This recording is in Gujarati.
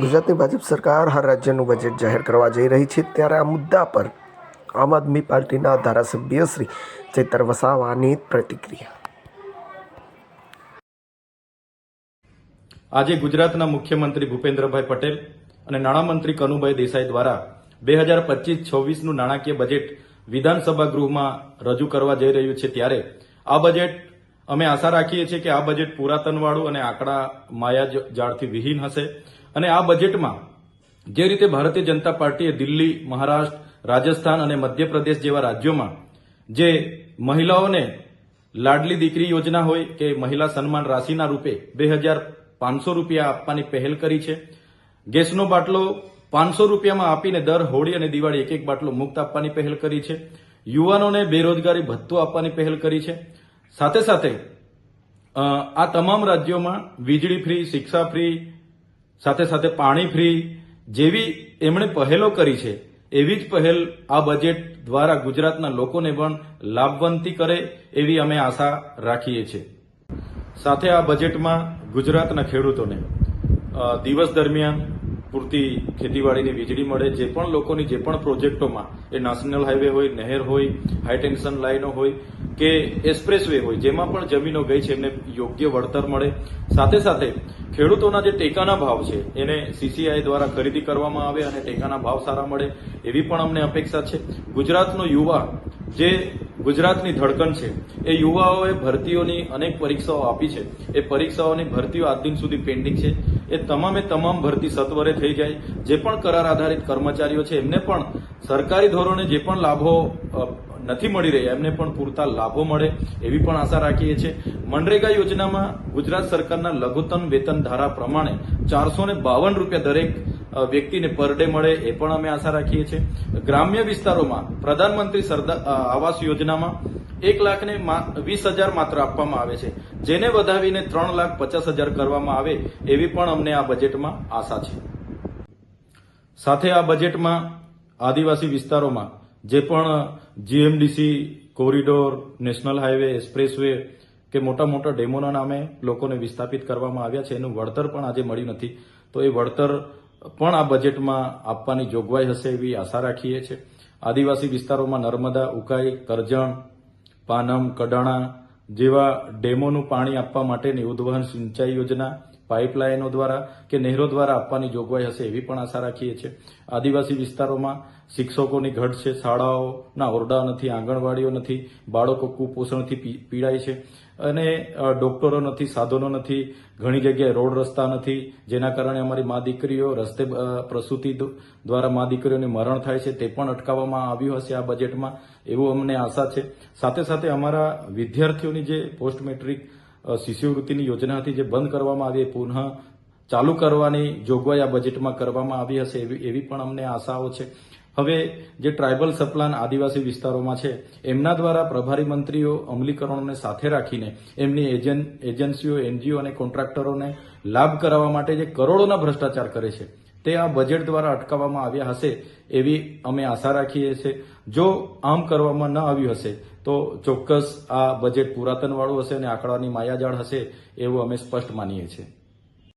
ગુજરાતની ભાજપ સરકાર હર રાજ્યનું બજેટ જાહેર કરવા જઈ રહી છે, ત્યારે આ મુદ્દા પર આમ આદમી પાર્ટીના ધારાસભ્ય શ્રી ચૈતર વસાવાની પ્રતિક્રિયા. આજે ગુજરાતના મુખ્યમંત્રી ભૂપેન્દ્રભાઈ પટેલ અને નાણામંત્રી કનુભાઈ દેસાઈ દ્વારા 2025-26નું નાણાકીય બજેટ વિધાનસભા ગૃહમાં રજૂ કરવા જઈ રહ્યું છે, ત્યારે આ બજેટ અમે આશા રાખીએ છીએ કે આ બજેટ પુરાતનવાળું અને આંકડા માયાજાળથી વિહીન હશે અને આ બજેટમાં જે રીતે ભારતીય જનતા પાર્ટીએ દિલ્હી, મહારાષ્ટ્ર, રાજસ્થાન અને મધ્યપ્રદેશ જેવા રાજ્યોમાં જે મહિલાઓને લાડલી દીકરી યોજના હોય કે મહિલા સન્માન રાશિના રૂપે 2,500 રૂપિયા આપવાની પહેલ કરી છે, ગેસનો બાટલો 500 રૂપિયામાં આપીને દર હોળી અને દિવાળી એક બાટલો મુક્ત આપવાની પહેલ કરી છે, યુવાનોને બેરોજગારી ભથ્થું આપવાની પહેલ કરી છે. સાથે સાથે આ તમામ રાજ્યોમાં વીજળી ફ્રી, શિક્ષા ફ્રી, સાથે સાથે પાણી ફ્રી જેવી એમણે પહેલો કરી છે. એવી જ પહેલ આ બજેટ દ્વારા ગુજરાતના લોકોને પણ લાભવંતી કરે એવી અમે આશા રાખીએ છીએ. સાથે આ બજેટમાં ગુજરાતના ખેડૂતોને દિવસ દરમિયાન પૂરતી ખેતીવાડીની વીજળી મળે, જે પણ લોકોની જે પણ પ્રોજેક્ટોમાં એ નેશનલ હાઈવે હોય, નહેર હોય, હાઈ ટેન્શન લાઈનો હોય કે એક્સપ્રેસવે હોય, જેમાં પણ જમીનો ગઈ છે એમને યોગ્ય વળતર મળે. સાથે સાથે ખેડૂતોના જે ટેકાના ભાવ છે એને CCI દ્વારા ખરીદી કરવામાં આવે અને ટેકાના ભાવ સારા મળે એવી પણ અમને અપેક્ષા છે. ગુજરાતનો યુવા જે ગુજરાતની ધડકન છે, એ યુવાઓએ ભરતીઓની અનેક પરીક્ષાઓ આપી છે, એ પરીક્ષાઓની ભરતીઓ આજ દિન સુધી પેન્ડિંગ છે. એ તમામે તમામ ભરતી સત્વરે થઈ જાય. જે પણ કરાર આધારિત કર્મચારીઓ છે એમને પણ સરકારી ધોરણે જે પણ લાભો નથી મળી રહ્યા એમને પણ પૂરતા લાભો મળે એવી પણ આશા રાખીએ છીએ. મનરેગા યોજનામાં ગુજરાત સરકારના લઘુત્તમ વેતન ધારા પ્રમાણે 452 રૂપિયા દરેક વ્યક્તિને પર ડે મળે એ પણ અમે આશા રાખીએ છીએ. ગ્રામ્ય વિસ્તારોમાં પ્રધાનમંત્રી આવાસ યોજનામાં 1,20,000 માત્ર આપવામાં આવે છે, જેને વધાવીને 3,50,000 કરવામાં આવે એવી પણ અમને આ બજેટમાં આશા છે. સાથે આ બજેટમાં આદિવાસી વિસ્તારોમાં જે પણ GMDC, corridor, national highway, expressway કે મોટા મોટા ડેમોના નામે લોકોને વિસ્થાપિત કરવામાં આવ્યા છે, એનું વળતર પણ આજે મળ્યું નથી, તો એ વળતર પણ આ બજેટમાં આપવાની જોગવાઈ હશે એવી આશા રાખીએ છીએ. આદિવાસી વિસ્તારોમાં નર્મદા, ઉકાઈ, કરજણ, પાનમ, કડાણા જેવા ડેમોનું પાણી આપવા માટેની ઉદ્વહન સિંચાઈ યોજના પાઇપલાઇનો દ્વારા કે નહેરો દ્વારા આપવાની જોગવાઈ હશે એવી પણ આશા રાખીએ છીએ. આદિવાસી વિસ્તારોમાં શિક્ષકોની ઘટ છે, શાળાઓના ઓરડા નથી, આંગણવાડીઓ નથી, બાળકો કુપોષણથી પીડાય છે અને ડોક્ટરો નથી, સાધનો નથી, ઘણી જગ્યાએ રોડ રસ્તા નથી, જેના કારણે અમારી મા દીકરીઓ રસ્તે પ્રસૂતિ દ્વારા મા દીકરીઓને મરણ થાય છે, તે પણ અટકાવવામાં આવ્યું હશે આ બજેટમાં એવું અમને આશા છે. સાથે સાથે અમારા વિદ્યાર્થીઓની જે પોસ્ટ મેટ્રિક શિષ્યવૃત્તિની યોજના હતી જે બંધ કરવામાં આવી, પુનઃ ચાલુ કરવાની જોગવાઈ આ બજેટમાં કરવામાં આવી હશે એવી પણ અમને આશાઓ છે. હવે જે ટ્રાઇબલ સપ્લાન આદિવાસી વિસ્તારોમાં છે એમના દ્વારા પ્રભારી મંત્રીઓ અમલીકરણોને સાથે રાખીને એમની એજન્સીઓ, NGO અને કોન્ટ્રાક્ટરોને લાભ કરાવવા માટે જે કરોડોના ભ્રષ્ટાચાર કરે છે તે આ બજેટ દ્વારા અટકાવવામાં આવ્યા હશે એવી અમે આશા રાખીએ છીએ. જો આમ કરવામાં ન આવ્યું હશે તો ચોક્કસ આ બજેટ પુરાતનવાળું હશે અને આંકડાની માયાજાળ હશે એવું અમે સ્પષ્ટ માનીએ છીએ.